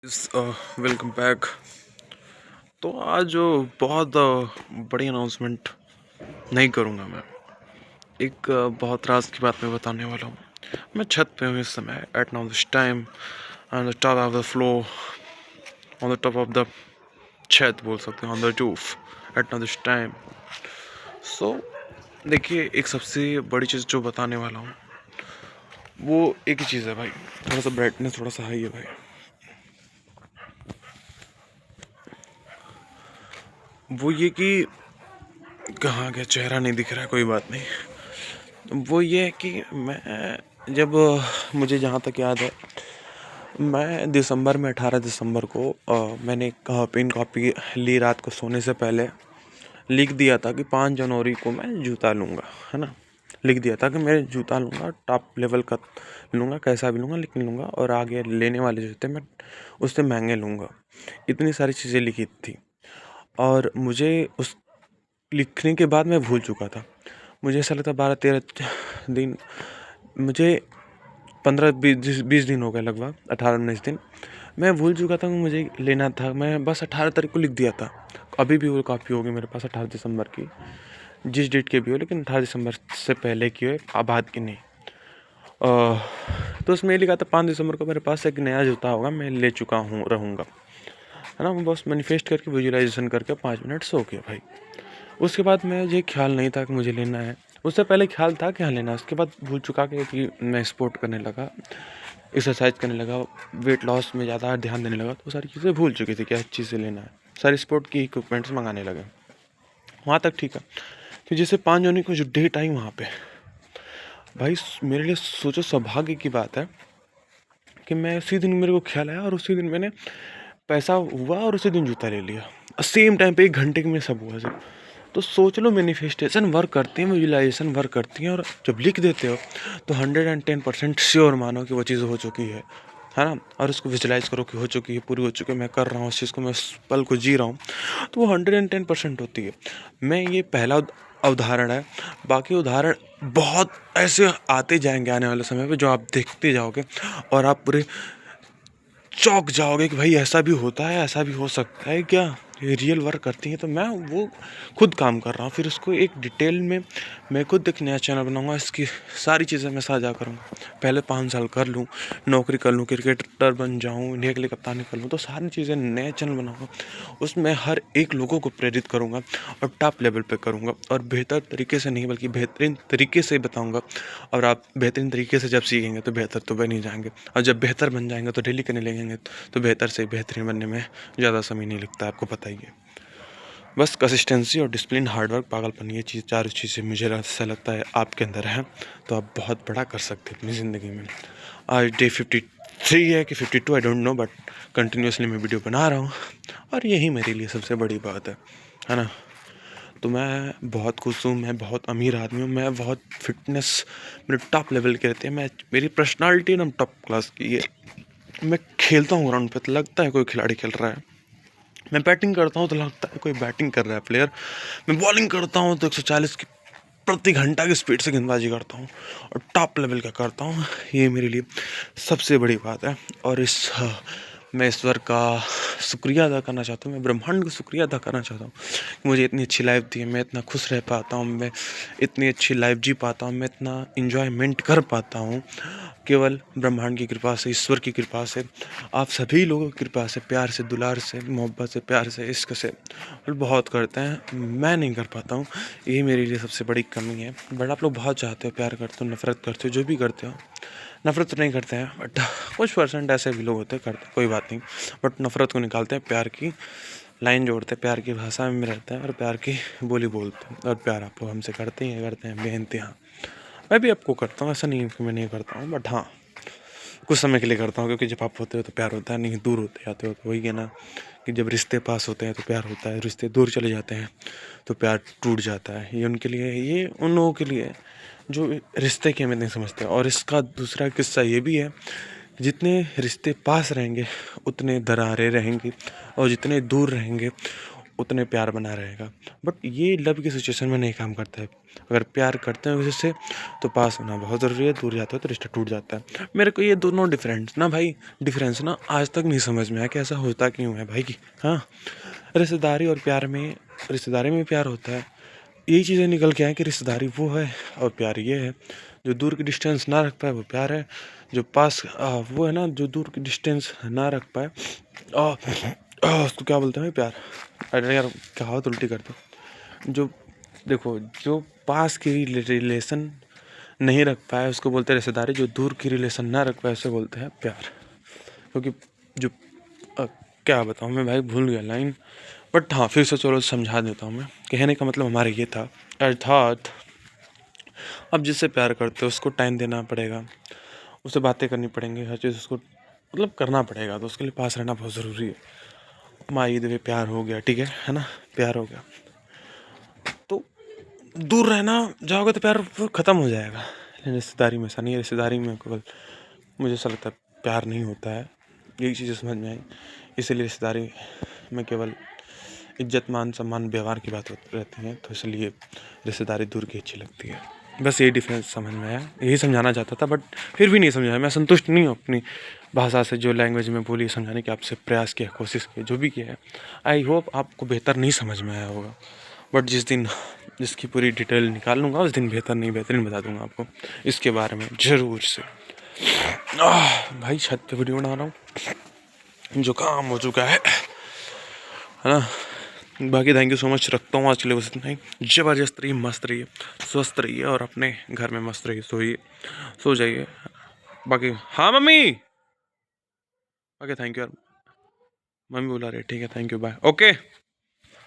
Welcome back. तो आज बहुत बड़ी अनाउंसमेंट नहीं करूँगा मैं। एक बहुत राज की बात मैं बताने वाला हूँ। मैं छत पे हूँ इस समय at now this time on the top of the floor, on the top of the छत बोल सकते हैं, on the roof at now this time. So देखिए, एक सबसे बड़ी चीज़ जो बताने वाला हूँ वो एक ही चीज़ है भाई। थोड़ा सा ब्राइटनेस थोड़ा सा हाई है भाई। वो ये कि कहाँ गया, चेहरा नहीं दिख रहा है, कोई बात नहीं। वो ये है कि मैं जब मुझे जहाँ तक याद है, मैं दिसंबर में 18 दिसंबर को मैंने एक पेन कॉपी ली रात को सोने से पहले। लिख दिया था कि 5 जनवरी को मैं जूता लूँगा, है ना। लिख दिया था कि मैं जूता लूँगा, टॉप लेवल का लूँगा, कैसा भी लूँगा लेकिन लूँगा, और आगे लेने वाले जूते मैं उससे महंगे लूँगा। इतनी सारी चीज़ें लिखी थी और मुझे उस लिखने के बाद मैं भूल चुका था। मुझे ऐसा लगता 12-13 दिन, मुझे 15-20 दिन हो गए, लगभग 18-19 दिन। मैं भूल चुका था कि मुझे लेना था। मैं बस 18 तारीख को लिख दिया था। अभी भी वो कॉपी होगी मेरे पास 18 दिसंबर की, जिस डेट की भी हो, लेकिन 18 दिसंबर से पहले की हो, बाद की नहीं। तो उसमें ये लिखा था 5 दिसंबर को मेरे पास एक नया जूता होगा, मैं ले चुका हूँ रहूँगा, है ना। मैं बस मैनिफेस्ट करके विजुअलाइजेशन करके 5 मिनट सो गया भाई। उसके बाद मुझे ख्याल नहीं था कि मुझे लेना है। उससे पहले ख्याल था कि हाँ लेना है। उसके बाद भूल चुका कि मैं स्पोर्ट करने लगा, एक्सरसाइज करने लगा, वेट लॉस में ज़्यादा ध्यान देने लगा, तो सारी चीज़ें भूल चुकी थी क्या चीज़ें लेना है। सारे स्पोर्ट की इक्विपमेंट्स मंगाने लगे। वहाँ तक ठीक है। फिर जैसे 5 जनवरी को जो डेट आई वहाँ पे, भाई मेरे लिए सोचो सौभाग्य की बात है कि मैं उसी दिन मेरे को ख्याल आया और उसी दिन मैंने पैसा हुआ और उसी दिन जूता ले लिया। सेम टाइम पे 1 घंटे में सब हुआ सब। तो सोच लो, मैनिफेस्टेशन वर्क करती है, विजुअलाइजेशन वर्क करती है, और जब लिख देते हो तो 110% श्योर मानो कि वो चीज़ हो चुकी है ना। और उसको विजुअलाइज करो कि हो चुकी है, पूरी हो चुकी है, मैं कर रहा हूँ उस चीज़ को, मैं उस पल को जी रहा हूँ, तो वो 110% होती है। मैं ये पहला उदाहरण है। बाकी उदाहरण बहुत ऐसे आते जाएंगे आने वाले समय पे, जो आप देखते जाओगे और आप पूरे चौंक जाओगे कि भाई ऐसा भी होता है, ऐसा भी हो सकता है क्या, ये रियल वर्क करती है। तो मैं वो खुद काम कर रहा हूँ। फिर उसको एक डिटेल में मैं खुद एक नया चैनल बनाऊंगा, इसकी सारी चीज़ें मैं साझा करूँगा। पहले 5 साल कर लूँ, नौकरी कर लूँ, क्रिकेटर बन जाऊँ, इंडिया के लिए कप्तानी कर लूँ, तो सारी चीज़ें नए चैनल बनाऊँगा। उसमें हर एक लोगों को प्रेरित करूँगा और टॉप लेवल पे करूँगा, और बेहतर तरीके से नहीं बल्कि बेहतरीन तरीके से बताऊँगा। और आप बेहतरीन तरीके से जब सीखेंगे तो बेहतर तो बन ही जाएंगे, और जब बेहतर बन जाएंगे तो डेली करने लगेंगे तो बेहतर से बेहतरीन बनने में ज़्यादा समय नहीं लगता, आपको पता ही है। बस कंसिस्टेंसी और डिसिप्लिन, हार्डवर्क, पागलपन, ये चीज़, चार चीज़ें मुझे ऐसा लगता है आपके अंदर है, तो आप बहुत बड़ा कर सकते हैं अपनी ज़िंदगी में। आज डे 53 है कि 52, I don't know, but continuously मैं वीडियो बना रहा हूँ, और यही मेरे लिए सबसे बड़ी बात है ना। तो मैं बहुत खुश हूँ, मैं बहुत अमीर आदमी हूँ, मैं बहुत फिटनेस मेरे टॉप लेवल के रहते हैं, मैं मेरी पर्सनालिटी एकदम टॉप क्लास की है। मैं खेलता हूँ ग्राउंड पे तो लगता है कोई खिलाड़ी खेल रहा है, मैं बैटिंग करता हूँ तो लगता है कोई बैटिंग कर रहा है प्लेयर, मैं बॉलिंग करता हूँ तो 140 की प्रति घंटा की स्पीड से गेंदबाजी करता हूँ और टॉप लेवल का करता हूँ। ये मेरे लिए सबसे बड़ी बात है। और मैं ईश्वर का शुक्रिया अदा करना चाहता हूँ, मैं ब्रह्मांड का शुक्रिया अदा करना चाहता हूँ कि मुझे इतनी अच्छी लाइफ दी है, मैं इतना खुश रह पाता हूँ, मैं इतनी अच्छी लाइफ जी पाता हूँ, मैं इतना इंजॉयमेंट कर पाता हूँ, केवल ब्रह्मांड की कृपा से, ईश्वर की कृपा से, आप सभी लोगों की कृपा से, प्यार से, दुलार से, मोहब्बत से, प्यार से, इश्क से। और बहुत करते हैं, मैं नहीं कर पाता हूँ, यही मेरे लिए सबसे बड़ी कमी है। बट आप लोग बहुत चाहते हो, प्यार करते हो, नफ़रत करते हो, जो भी करते हो। नफ़रत तो नहीं करते हैं, बट कुछ परसेंट ऐसे भी लोग होते हैं करते, कोई बात नहीं, बट नफ़रत को निकालते हैं, प्यार की लाइन जोड़ते हैं, प्यार की भाषा में रहते हैं और प्यार की बोली बोलते हैं। और प्यार आप लोग हमसे करते हैं बेइंतहा। मैं भी आपको करता हूँ, ऐसा नहीं है कि मैं नहीं करता हूँ, बट हाँ कुछ समय के लिए करता हूँ, क्योंकि जब आप होते हो तो प्यार होता है, नहीं दूर होते जाते हो तो वही है ना, कि जब रिश्ते पास होते हैं तो प्यार होता है, रिश्ते दूर चले जाते हैं तो प्यार टूट जाता है। ये उनके लिए, ये उन लोगों के लिए जो रिश्ते की अहमियत नहीं समझते। और इसका दूसरा किस्सा ये भी है, जितने रिश्ते पास रहेंगे उतने दरारें रहेंगी, और जितने दूर रहेंगे उतने प्यार बना रहेगा। बट ये लव की सिचुएशन में नहीं काम करता है। अगर प्यार करते हैं किसी से तो पास होना बहुत ज़रूरी है, दूर जाते हो तो रिश्ता टूट जाता है। मेरे को ये दोनों डिफरेंस ना आज तक नहीं समझ में आया कि ऐसा होता क्यों है भाई। हाँ, रिश्तेदारी और प्यार में, रिश्तेदारी में प्यार होता है, यही चीज़ें निकल के आए कि रिश्तेदारी वो है और प्यार ये है। जो दूर की डिस्टेंस ना रख पाए वो प्यार है, जो पास वो है ना, जो दूर की डिस्टेंस ना रख पाए उसको क्या बोलते हैं प्यार। अरे यार कहावत उल्टी कर दो। जो देखो, जो पास की रिलेशन नहीं रख पाए उसको बोलते हैं रिश्तेदारी, जो दूर की रिलेशन ना रख पाए उसे बोलते हैं प्यार। क्योंकि जो क्या बताऊँ मैं भाई, भूल गया लाइन, बट हाँ फिर से चलो समझा देता हूँ मैं। कहने का मतलब हमारा ये था, अर्थात अब जिससे प्यार करते हो उसको टाइम देना पड़ेगा, उससे बातें करनी पड़ेंगी, हर चीज़ उसको मतलब करना पड़ेगा, तो उसके लिए पास रहना बहुत ज़रूरी है। माई देवे प्यार हो गया, ठीक है ना, प्यार हो गया तो दूर रहना जाओगे तो प्यार वो ख़त्म हो जाएगा। लेकिन रिश्तेदारी में ऐसा नहीं है। रिश्तेदारी में केवल मुझे ऐसा लगता है प्यार नहीं होता है, यही चीज़ें समझ में आई। इसीलिए रिश्तेदारी में केवल इज्जत मान सम्मान व्यवहार की बात रहती है, तो इसलिए रिश्तेदारी दूर की अच्छी लगती है। बस यही डिफरेंस समझ में आया, यही समझाना चाहता था, बट फिर भी नहीं समझाया। मैं संतुष्ट नहीं हूँ अपनी भाषा से, जो लैंग्वेज में बोली समझाने की, आपसे प्रयास किया, कोशिश की, जो भी किया है। आई होप आपको बेहतर नहीं समझ में आया होगा, बट जिस दिन इसकी पूरी डिटेल निकाल लूँगा उस दिन बेहतरीन बता दूँगा आपको इसके बारे में ज़रूर से। भाई छत पे वीडियो बना रहा हूँ, जुकाम हो चुका है ना। बाकी थैंक यू सो मच, रखता हूँ आज के लिए बस इतना ही। ज़बरदस्त रहिए, मस्त रहिए, स्वस्थ रहिए और अपने घर में मस्त रहिए, सोइए, सो जाइए। बाकी हाँ मम्मी, ओके थैंक यू यार, मम्मी बुला रही है, ठीक है, थैंक यू, बाय, ओके।